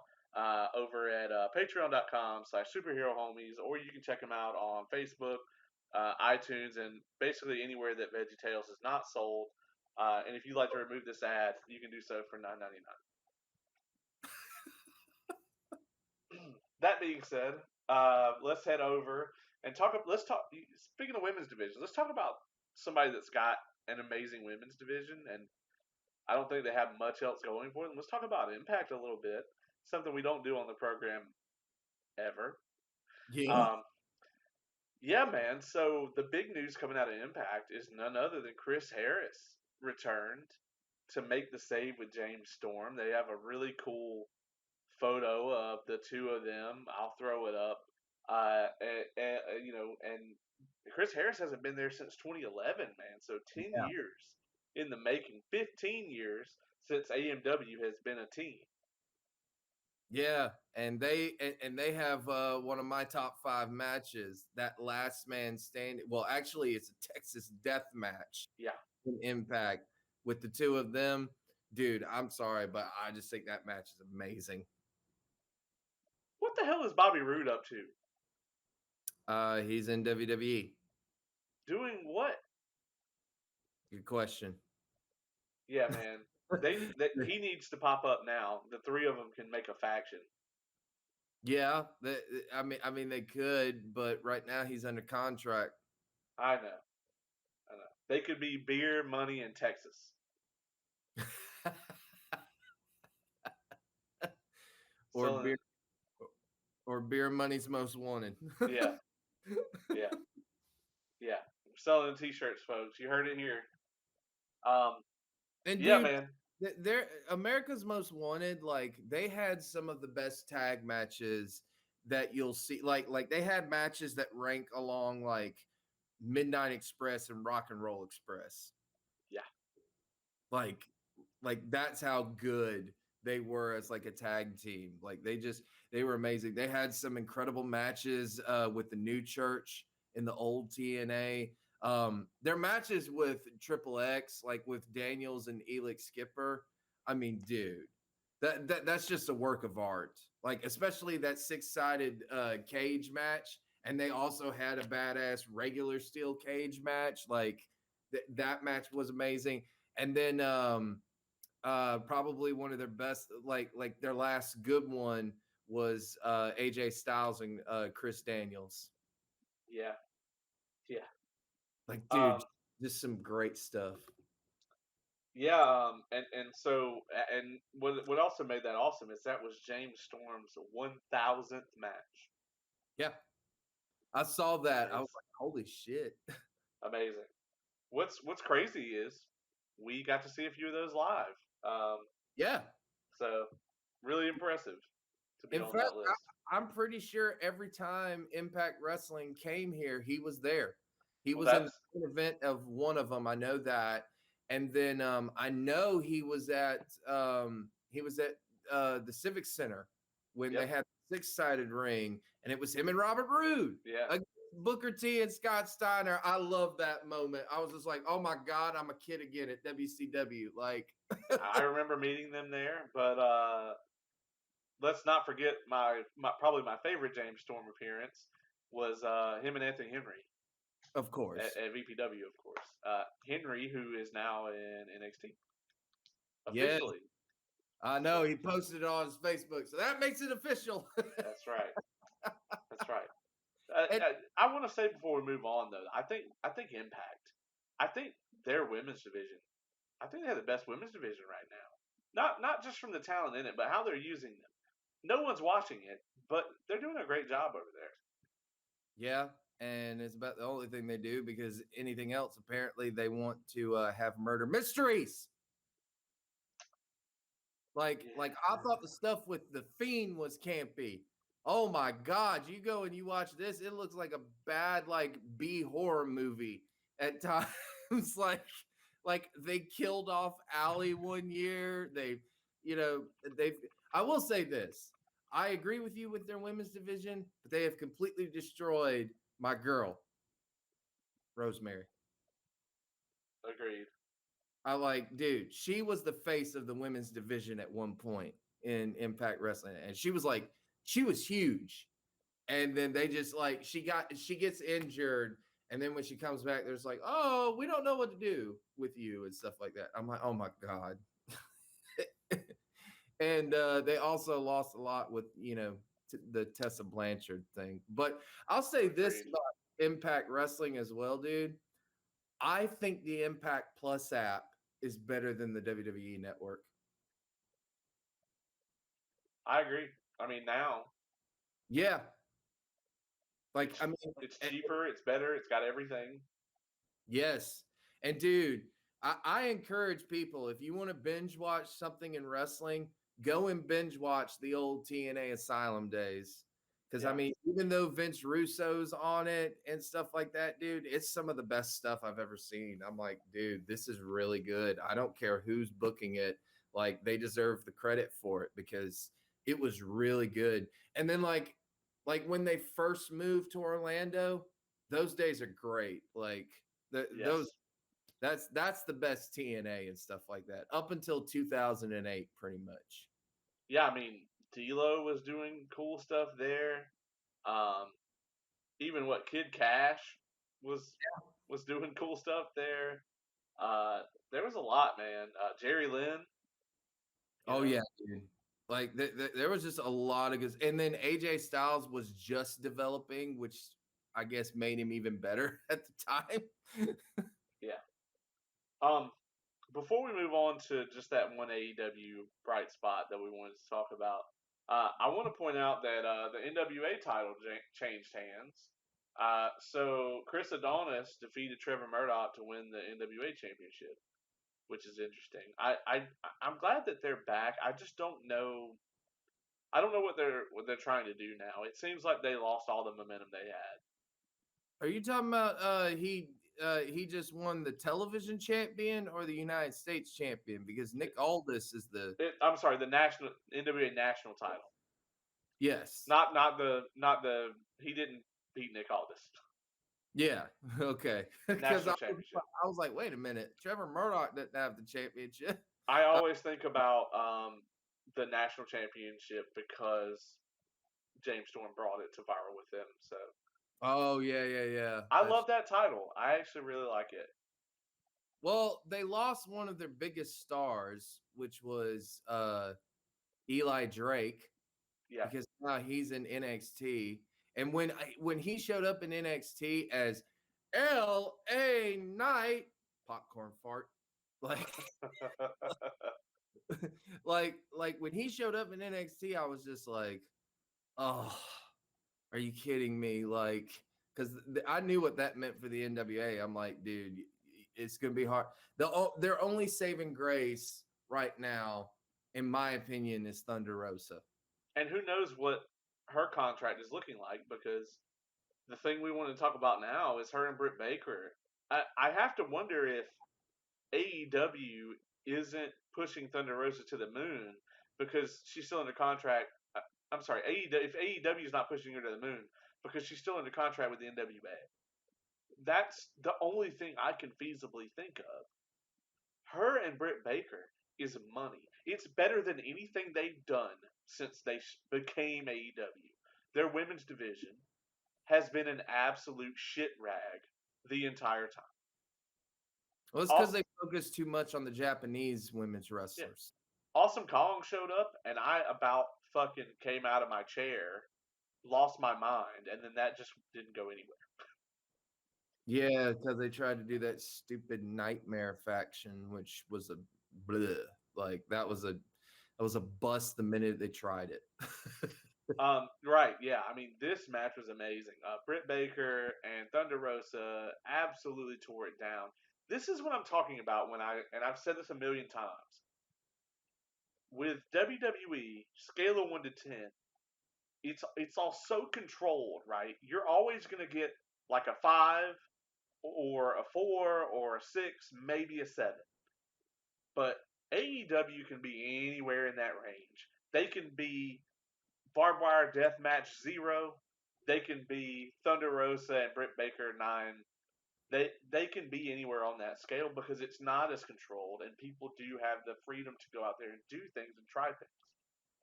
over at patreon.com/superhero homies, or you can check them out on Facebook, iTunes, and basically anywhere that Veggie Tales is not sold. And if you'd like to remove this ad, you can do so for $9.99. That being said, let's head over and talk. Let's talk. Speaking of women's division, let's talk about somebody that's got an amazing women's division, and I don't think they have much else going for them. Let's talk about Impact a little bit. Something we don't do on the program ever. yeah, Um, yeah, man. So the big news coming out of Impact is none other than Chris Harris returned to make the save with James Storm. They have a really cool photo of the two of them. I'll throw it up. And Chris Harris hasn't been there since 2011, man. So 10 yeah. years in the making, 15 years since AMW has been a team. Yeah, and they have one of my top 5 matches. That last man standing. Well, actually, it's a Texas death match Yeah. in Impact with the two of them. Dude, I'm sorry, but I just think that match is amazing. What the hell is Bobby Roode up to? He's in WWE. Doing what? Good question. Yeah, man. He needs to pop up now. The three of them can make a faction. Yeah, I mean, they could, but right now he's under contract. I know. I know. They could be beer, money, and Texas. or So beer, or beer money's most wanted. yeah, yeah, yeah. We're selling T-shirts, folks. You heard it here. Um, And yeah, dude, man. they're America's Most Wanted. Like they had some of the best tag matches that you'll see. Like they had matches that rank along like Midnight Express and Rock and Roll Express. Yeah, Like like that's how good they were as like a tag team. Like they were amazing. They had some incredible matches with the New Church in the old TNA. Their matches with Triple X, like with Daniels and Elix Skipper. I mean, dude, that's just a work of art. Like especially that six-sided cage match, and they also had a badass regular steel cage match. Like that match was amazing. And then probably one of their best, like their last good one was AJ Styles and Chris Daniels. yeah, yeah. Like, dude, Um, just some great stuff. yeah. And so and what also made that awesome is that was James Storm's 1,000th match. Yeah, I saw that. I was Amazing, like, holy shit. amazing. What's crazy is we got to see a few of those live. Um, Yeah. so really impressive to be In on fact, that list. I'm pretty sure every time Impact Wrestling came here, he was there. He Well, was in the that's main event of one of them. I know that. And then I know he was at the Civic Center when they yep, had the six-sided ring, and it was him and Robert Roode yeah. against Booker T and Scott Steiner. I love that moment. I was just like, oh my God, I'm a kid again at WCW. Like, I remember meeting them there, but let's not forget my probably my favorite James Storm appearance was him and Anthony Henry of course. at VPW, of course. Henry, who is now in NXT Yeah, officially. I know So he posted it on his Facebook, so that makes it official. that's right. That's right. And I want to say before we move on though, I think Impact, I think their women's division, I think they have the best women's division right now. Not just from the talent in it, but how they're using them. No one's watching it, but they're doing a great job over there. yeah, and it's about the only thing they do because anything else, apparently, they want to have murder mysteries. Like Yeah, I thought the stuff with the Fiend was campy. Oh my God, you go and you watch this, it looks like a bad like B horror movie at times. like they killed off Allie one year. They've I will say this. I agree with you with their women's division, but they have completely destroyed my girl, Rosemary. agreed. Dude, she was the face of the women's division at one point in Impact Wrestling, and she was huge. And then they just like she gets injured, and then when she comes back, there's like, oh, we don't know what to do with you and stuff like that. I'm like, oh my God. And they also lost a lot with the Tessa Blanchard thing. But I'll say this Agreed. about Impact Wrestling as well, dude. I think the Impact Plus app is better than the WWE Network. I agree. I mean, now Yeah, like I it's mean, it's cheaper, it's better, it's got everything. yes. And dude, I encourage people, if you want to binge watch something in wrestling, go and binge watch the old TNA Asylum days. Because I Yeah. mean, even though Vince Russo's on it and stuff like that, dude, it's some of the best stuff I've ever seen. I'm like, dude, this is really good. I don't care who's booking it. Like, they deserve the credit for it because it was really good. And then like when they first moved to Orlando, those days are great. Like those Yes. that's the best TNA and stuff like that up until 2008, pretty much. Yeah, I mean, D'Lo was doing cool stuff there. Um, even what Kid Cash was was doing cool stuff there. There was a lot, man. Jerry Lynn, you Oh know. yeah, dude. Like there was just a lot of good, and then AJ Styles was just developing, which I guess made him even better at the time. Yeah. Um, Before we move on to just that one AEW bright spot that we wanted to talk about, I want to point out that the NWA title changed hands. So Chris Adonis defeated Trevor Murdoch to win the NWA championship, which is interesting. I'm glad that they're back. I just don't know. I don't know what they're trying to do now. It seems like they lost all the momentum they had. Are you talking about he just won the television champion or the United States champion? Because Nick Aldis is the I'm sorry, the national NWA national title. yes. Not the he didn't beat Nick Aldis. Yeah. Okay. Because National championship. I was like, wait a minute, Trevor Murdoch doesn't have the championship. I always think about the national championship because James Storm brought it to viral with them. So Oh yeah. I love that title. I actually really like it. Well, they lost one of their biggest stars, which was Eli Drake, Yeah. because now he's in NXT. And when he showed up in NXT as L.A. Knight, popcorn fart, like like when he showed up in NXT, I was just like, oh, are you kidding me? Like, because I knew what that meant for the NWA. I'm like, dude, it's gonna be hard. Their only saving grace right now, in my opinion, is Thunder Rosa. And who knows what her contract is looking like, because the thing we want to talk about now is her and Britt Baker. I have to wonder if AEW isn't pushing Thunder Rosa to the moon because she's still under contract. I'm sorry, AEW, if AEW is not pushing her to the moon because she's still under contract with the NWA. That's the only thing I can feasibly think of. Her and Britt Baker is money. It's better than anything they've done since they became AEW. Their women's division has been an absolute shit rag the entire time. Well, it's because Also, they focus too much on the Japanese women's yeah, wrestlers. Awesome Kong showed up, and I about fucking came out of my chair, lost my mind, and then that just didn't go anywhere. Yeah, because they tried to do that stupid nightmare faction, which was a bleh. Like that was a bust the minute they tried it. Right, yeah. I mean, this match was amazing. Britt Baker and Thunder Rosa absolutely tore it down. This is what I'm talking about and I've said this a million times. With WWE, scale of 1 to 10, it's all so controlled, right? You're always gonna get like a 5 or a 4 or a 6, maybe a 7. But AEW can be anywhere in that range. They can be Barbed Wire Deathmatch 0. They can be Thunder Rosa and Britt Baker 9. They can be anywhere on that scale because it's not as controlled, and people do have the freedom to go out there and do things and try things.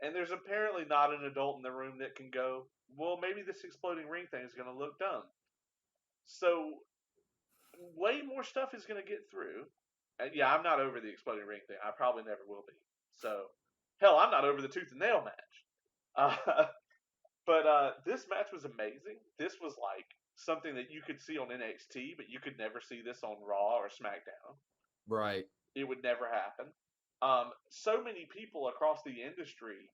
And there's apparently not an adult in the room that can go, well, maybe this exploding ring thing is going to look dumb. So way more stuff is going to get through. And yeah, I'm not over the exploding ring thing. I probably never will be. So hell, I'm not over the tooth and nail match. Uh, but this match was amazing. This was like something that you could see on NXT, but you could never see this on Raw or SmackDown. Right. It would never happen. So many people across the industry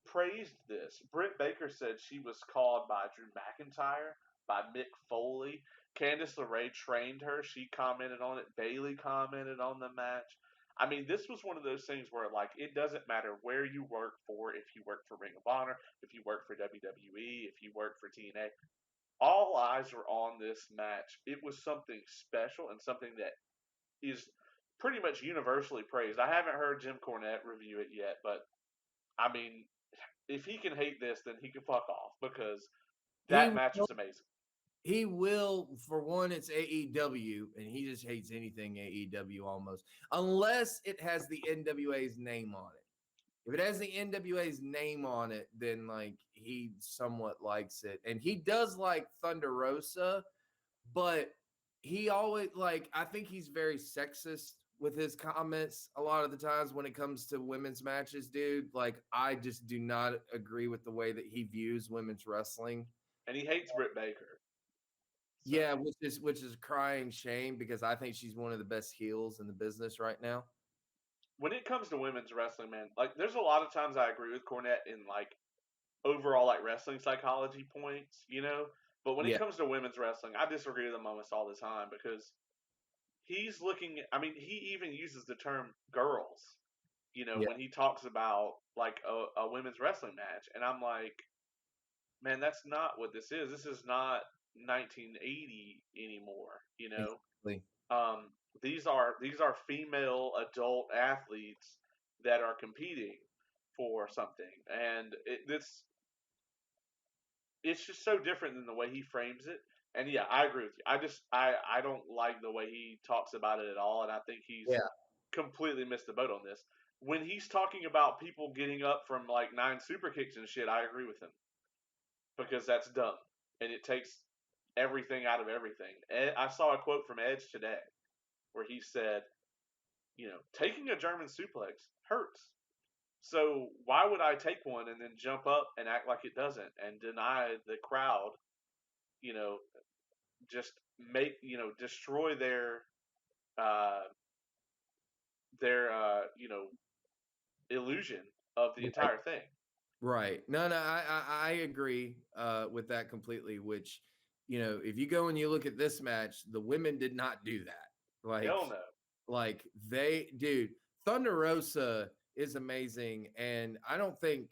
praised this. Britt Baker said she was called by Drew McIntyre, by Mick Foley. Candice LeRae trained her. She commented on it. Bailey commented on the match. I mean, this was one of those things where, like, it doesn't matter where you work for, if you work for Ring of Honor, if you work for WWE, if you work for TNA, all eyes were on this match. It was something special and something that is pretty much universally praised. I haven't heard Jim Cornette review it yet, but I mean, if he can hate this, then he can fuck off because He that match will, was amazing. he will, for one, it's AEW, and he just hates anything AEW almost, unless it has the NWA's name on it. If it has the NWA's name on it, then like he somewhat likes it. And he does like Thunder Rosa, but he always like I think he's very sexist with his comments a lot of the times when it comes to women's matches, dude. Like I just do not agree with the way that he views women's wrestling. And he hates Britt Baker. So Yeah, which is crying shame because I think she's one of the best heels in the business right now. when it comes to women's wrestling, man, like there's a lot of times I agree with Cornette in like overall like wrestling psychology points, you know. But when it Yeah, comes to women's wrestling, I disagree with him almost all the time because he's looking. I mean, he even uses the term "girls," you know, yeah, when he talks about like a women's wrestling match, and I'm like, man, that's not what this is. This is not 1980 anymore, you know. exactly. Um, these are female adult athletes that are competing for something, and it's just so different than the way he frames it. And yeah, I agree with you. I don't like the way he talks about it at all, and I think he's Yeah, completely missed the boat on this. When he's talking about people getting up from like 9 super kicks and shit, I agree with him because that's dumb and it takes everything out of everything. I saw a quote from Edge today where he said, you know, taking a German suplex hurts. So why would I take one and then jump up and act like it doesn't and deny the crowd, you know, just make, destroy uh their illusion of the right. entire thing. Right. No, no, I agree with that completely. Which, if you go and you look at this match, the women did not do that. Hell Like, no. dude, Thunder Rosa is amazing, and I don't think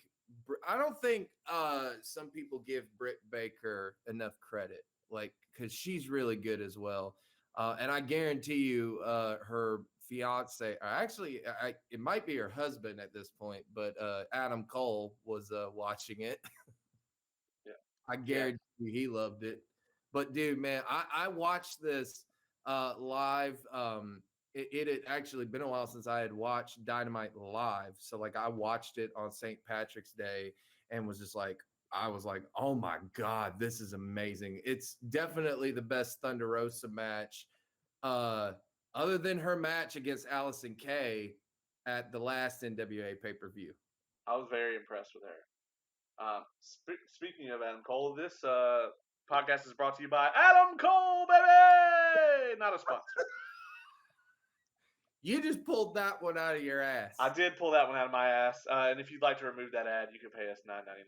some people give Britt Baker enough credit, like because she's really good as well. And I guarantee you, her fiance, or actually, it might be her husband at this point, but Adam Cole was watching it. Yeah. I Yeah. guarantee you he loved it. But dude, man, I watched this live. It had actually been a while since I had watched Dynamite live. So like I watched it on St. Patrick's Day and was just like, I was like, oh my God, this is amazing. It's definitely the best Thunder Rosa match. Uh, other than her match against Allison Kay at the last NWA pay-per-view. I was very impressed with her. Speaking of Adam Cole, this podcast is brought to you by Adam Cole, baby. Not a sponsor. You just pulled that one out of your I ass. did pull that one out of my ass, and if you'd like to remove that ad, you can pay us $9.99.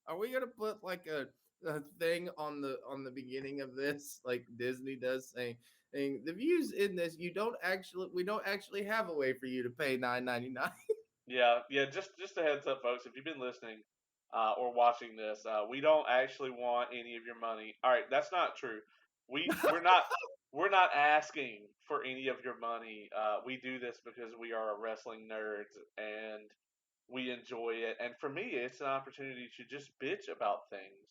Are we gonna put like a thing on the beginning of this, like Disney does, saying the views in this we don't actually have a way for you to pay $9.99. Yeah, yeah. Just a heads up, folks. If you've been listening or watching this, we don't actually want any of your money. All right, that's not true. We're not asking for any of your money. We do this because we are wrestling nerds and we enjoy it. And for me, it's an opportunity to just bitch about things.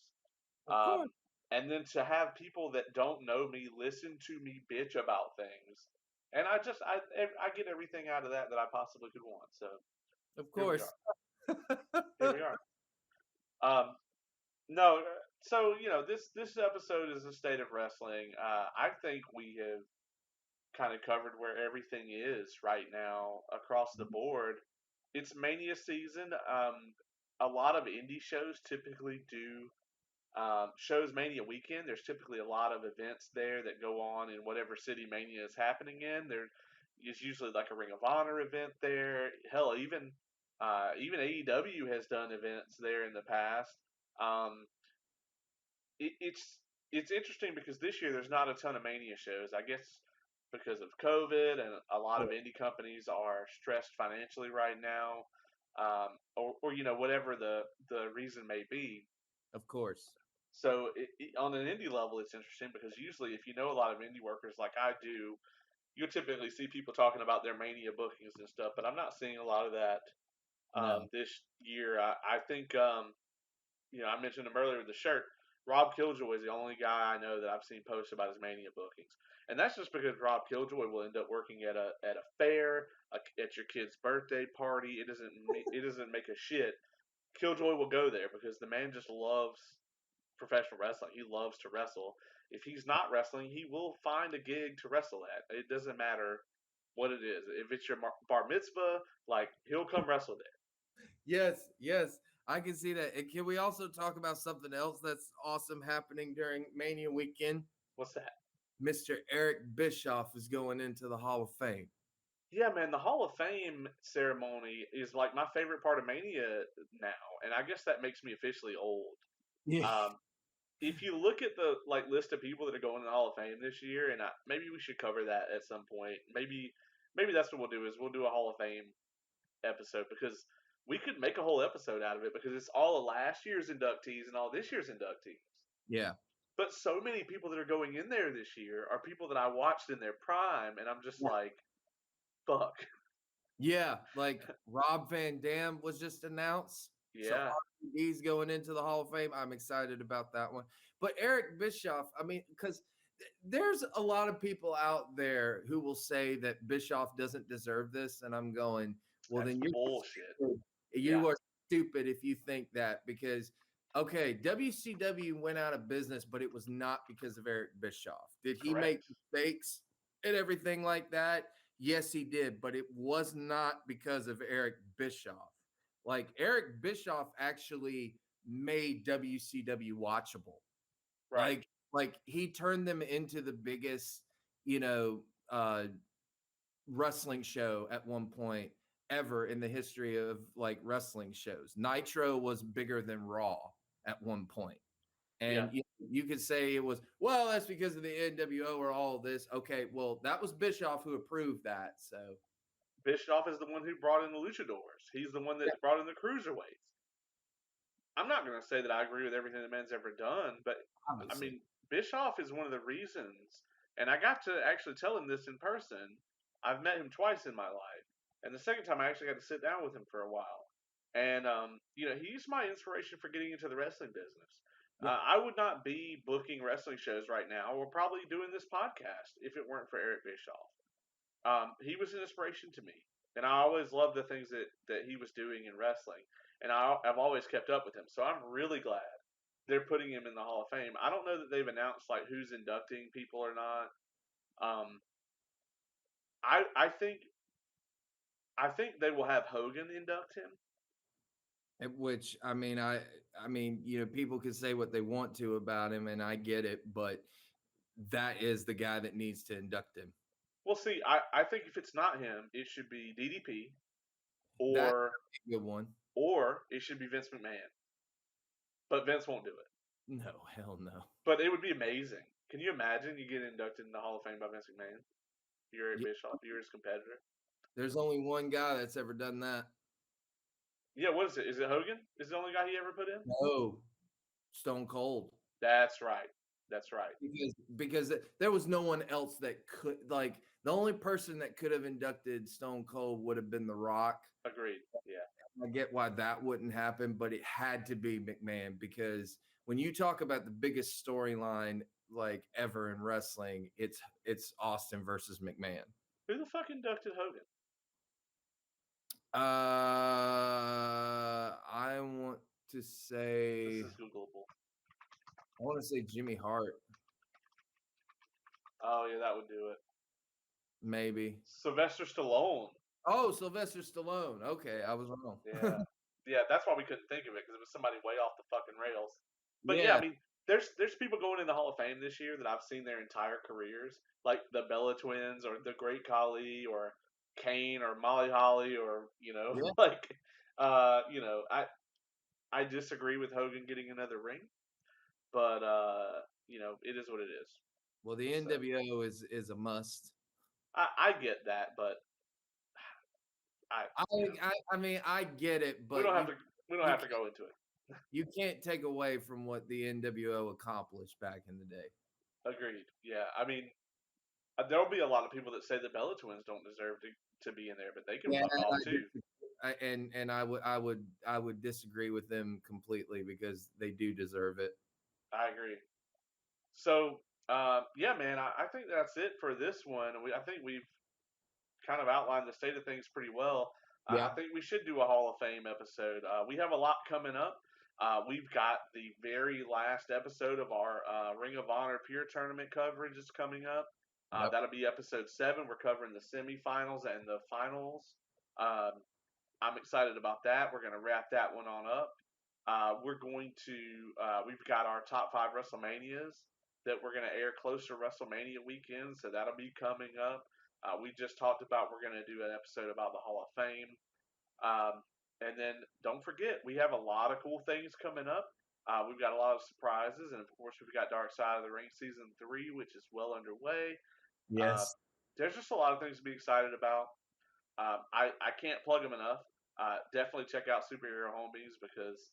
Of course, Um, and then to have people that don't know me listen to me bitch about things. And I get everything out of that I possibly could want. So of here we are. course. Here we are. Um, no, so this episode is a state of wrestling. I think we have kind of covered where everything is right now across the board. It's Mania season. A lot of indie shows typically do shows Mania weekend. There's typically a lot of events there that go on in whatever city Mania is happening in. There is usually like a Ring of Honor event there. Hell, even AEW has done events there in the past. Um, it's interesting because this year there's not a ton of Mania shows. I guess because of COVID and a lot of indie companies are stressed financially right now, or whatever the reason may be. Of course. So on an indie level, it's interesting because usually, if you know a lot of indie workers like I do, you typically see people talking about their Mania bookings and stuff. But I'm not seeing a lot of that No. this year. I think I mentioned him earlier with the shirt. Rob Killjoy is the only guy I know that I've seen post about his Mania bookings, and that's just because Rob Killjoy will end up working at a fair, at your kid's birthday party. It doesn't make a shit. Killjoy will go there because the man just loves professional wrestling. He loves to wrestle. If he's not wrestling, he will find a gig to wrestle at. It doesn't matter what it is. If it's your bar mitzvah, like he'll come wrestle there. Yes, yes, I can see that. And can we also talk about something else that's awesome happening during Mania weekend? What's that? Mr. Eric Bischoff is going into the Hall of Fame. Yeah, man, the Hall of Fame ceremony is like my favorite part of Mania now, and I guess that makes me officially old. Yeah. Um, if you look at the like list of people that are going to the Hall of Fame this year, and maybe we should cover that at some point. Maybe that's what we'll do is we'll do a Hall of Fame episode because we could make a whole episode out of it because it's all of last year's inductees and all this year's inductees. Yeah. But so many people that are going in there this year are people that I watched in their prime, and I'm just like, fuck. Yeah, like Rob Van Dam was just announced. So Yeah, he's going into the Hall of Fame. I'm excited about that one. But Eric Bischoff, I mean, because there's a lot of people out there who will say that Bischoff doesn't deserve this, and I'm going, well, that's then you're bullshit. stupid. Yeah, You are stupid if you think that because okay, WCW went out of business, but it was not because of Eric Bischoff. Did he make correct. mistakes and everything like that? Yes, he did, but it was not because of Eric Bischoff. Like Eric Bischoff actually made WCW watchable. Right. Like he turned them into the biggest, you know, wrestling show at one point ever in the history of like wrestling shows. Nitro was bigger than Raw at one point. Yeah. And you could say it was, well, that's because of the NWO or all of this. Okay, well, that was Bischoff who approved that. So, Bischoff is the one who brought in the luchadors. He's the one yeah, that brought in the cruiserweights. I'm not going to say that I agree with everything the man's ever done, but I obviously. mean, Bischoff is one of the reasons, and I got to actually tell him this in person. I've met him twice in my life, and the second time I actually got to sit down with him for a while. And he's my inspiration for getting into the wrestling business. Yeah. I would not be booking wrestling shows right now, or probably doing this podcast if it weren't for Eric Bischoff. He was an inspiration to me, and I always loved the things that he was doing in wrestling, and I've always kept up with him. So I'm really glad they're putting him in the Hall of Fame. I don't know that they've announced like who's inducting people or not. Um, I think they will have Hogan induct him. Which I mean, people can say what they want to about him, and I get it, but that is the guy that needs to induct him. We'll see. I think if it's not him, it should be DDP That's or a good one. it should be Vince McMahon. But Vince won't do it. No, hell no. But it would be amazing. Can you imagine you get inducted in the Hall of Fame by Vince McMahon? You're a Yeah, Bischoff. You're his competitor. there's only one guy that's ever done that. Yeah, what is it? Is it Hogan? Is the only guy he ever put in? No, Stone Cold. That's right. That's right. Because there was no one else that could, like, the only person that could have inducted Stone Cold would have been The Rock. Agreed. Yeah. I get why that wouldn't happen, but it had to be McMahon because when you talk about the biggest storyline like ever in wrestling, it's Austin versus McMahon. Who the fuck inducted Hogan? I want to say This is Googleable. I want to say Jimmy Hart, Oh yeah, that would do it. maybe. Sylvester Stallone. Oh, Sylvester Stallone. Okay, I was wrong. Yeah. Yeah, that's why we couldn't think of it because it was somebody way off the fucking rails. But yeah, Yeah, I mean, there's people going in the Hall of Fame this year that I've seen their entire careers, like the Bella Twins or the Great Khali or Kane or Molly Holly or yeah. like I disagree with Hogan getting another ring, but it is what it is. Well, the So NWO is a must. I get that, but I you know I mean I get it, we but don't have to we don't you have to go into it. you can't take away from what the NWO accomplished back in the day. Agreed. Yeah, I mean, there'll be a lot of people that say the Bella Twins don't deserve to be in there, but they can Yeah, fuck off too. and I would disagree with them completely because they do deserve it. I agree. So, yeah, man, I think that's it for this one. I think we've kind of outlined the state of things pretty well. I Yeah. think we should do a Hall of Fame episode. We have a lot coming up. We've got the very last episode of our Ring of Honor Peer Tournament coverage is coming up. Yep. That'll be episode 7. We're covering the semifinals and the finals. Um, I'm excited about that. We're going to wrap that one on up. We've got our top 5 WrestleManias that we're going to air close to WrestleMania weekend, so that'll be coming up. We just talked about we're going to do an episode about the Hall of Fame. And then don't forget, we have a lot of cool things coming up. We've got a lot of surprises, and of course, we've got Dark Side of the Ring season 3, which is well underway. Yes. There's just a lot of things to be excited about. I can't plug them enough. Definitely check out Superhero Homies because,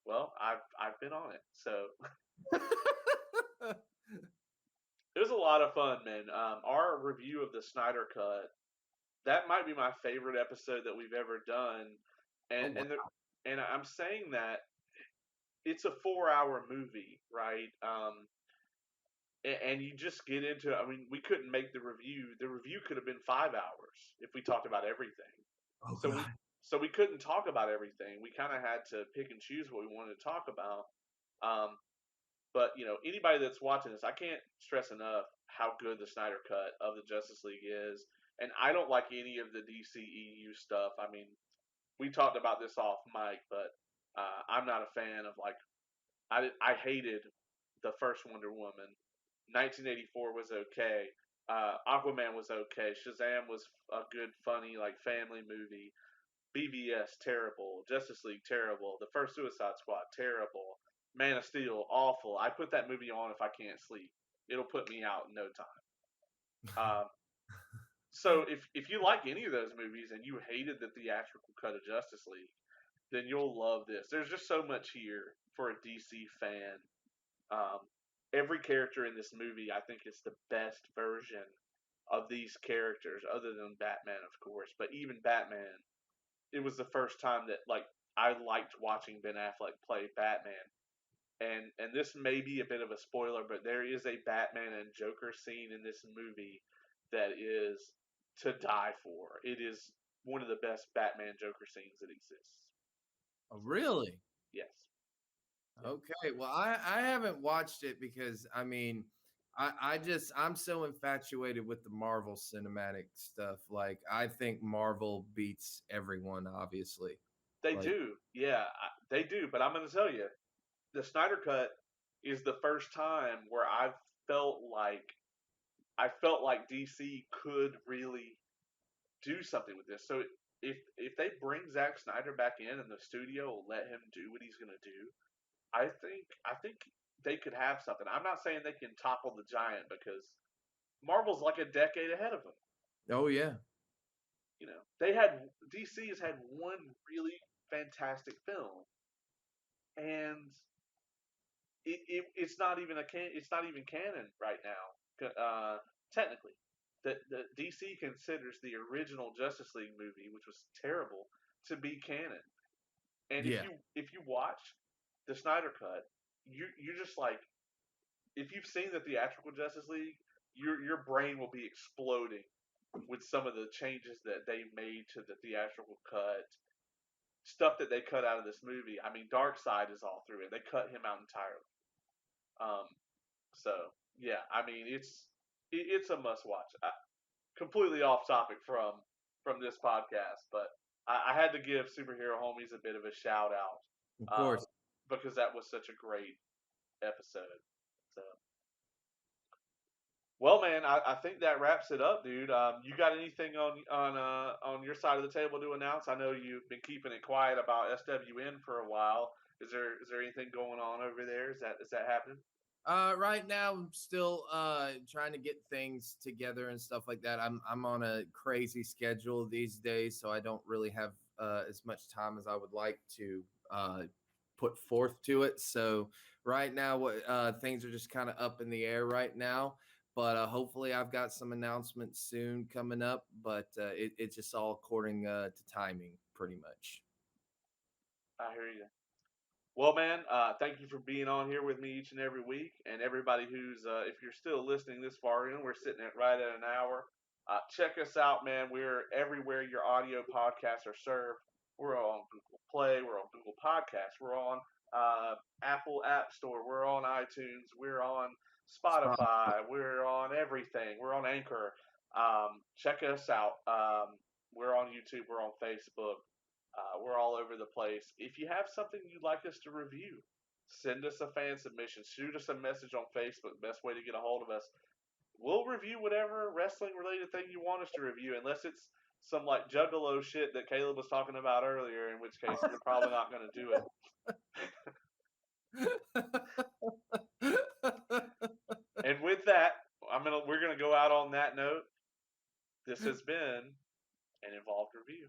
well, I've been on it, so it was a lot of fun, man. Our review of the Snyder Cut, that might be my favorite episode that we've ever done, Oh, and wow. and I'm saying that it's a 4-hour movie, right? And you just get into it. I mean, we couldn't make the review. The review could have been 5 hours if we talked about everything. Oh, So God. we couldn't talk about everything. We kind of had to pick and choose what we wanted to talk about. Um, but anybody that's watching this, I can't stress enough how good the Snyder Cut of the Justice League is. And I don't like any of the DCEU stuff. I mean, we talked about this off mic, but I'm not a fan of I hated the first Wonder Woman. 1984 was okay. Aquaman was okay. Shazam was a good, funny, like family movie. BVS terrible. Justice League terrible. The first Suicide Squad terrible. Man of Steel awful. I put that movie on if I can't sleep. It'll put me out in no time. So if you like any of those movies and you hated the theatrical cut of Justice League, then you'll love this. There's just so much here for a DC fan. Um, every character in this movie, I think, is the best version of these characters, other than Batman, of course. But even Batman, it was the first time that I liked watching Ben Affleck play Batman. And this may be a bit of a spoiler, but there is a Batman and Joker scene in this movie that is to die for. It is one of the best Batman Joker scenes that exists. Oh, really? Yes. Okay. Well, I haven't watched it because I mean, I'm so infatuated with the Marvel cinematic stuff. Like I think Marvel beats everyone, obviously. They Like, do. Yeah, they do. But I'm going to tell you, the Snyder Cut is the first time where felt like I felt like DC could really do something with this. So if they bring Zack Snyder back in and the studio will let him do what he's going to do, I think they could have something. I'm not saying they can topple the giant because Marvel's like a decade ahead of them. oh yeah. DC has had one really fantastic film, and it's not even it's not even canon right now. Technically, the DC considers the original Justice League movie, which was terrible, to be canon. And Yeah. if you watch the Snyder cut, you're just like, if you've seen the theatrical Justice League, your brain will be exploding with some of the changes that they made to the theatrical cut, stuff that they cut out of this movie. I mean, Dark Side is all through it. They cut him out entirely. Um, so yeah, I mean, it's a must watch. Completely off topic from this podcast, but I had to give Superhero Homies a bit of a shout out, Of course. because that was such a great episode. So, well, man, I think that wraps it up, dude. You got anything on your side of the table to announce? I know you've been keeping it quiet about SWN for a while. Is there anything going on over there? Is that happening? Right now I'm still trying to get things together and stuff like that. I'm on a crazy schedule these days, so I don't really have as much time as I would like to put forth to it. So right now, what things are just kind of up in the air right now. But hopefully, I've got some announcements soon coming up. But it's just all according to timing, pretty much. I hear you. Well, man, thank you for being on here with me each and every week. And everybody who's, if you're still listening this far in, we're sitting at right at an hour. Check us out, man. We're everywhere your audio podcasts are served. We're on Google Play. We're on Google Podcasts. We're on Apple App Store. We're on iTunes. We're on Spot. Spotify. We're on everything. We're on Anchor. Check us out. We're on YouTube. We're on Facebook. We're all over the place. If you have something you'd like us to review, send us a fan submission. Shoot us a message on Facebook. Best way to get a hold of us. We'll review whatever wrestling related thing you want us to review, unless it's some like juggalo shit that Caleb was talking about earlier, in which case we're probably not going to do it. And with that, we're gonna go out on that note. This has been an Involved Review.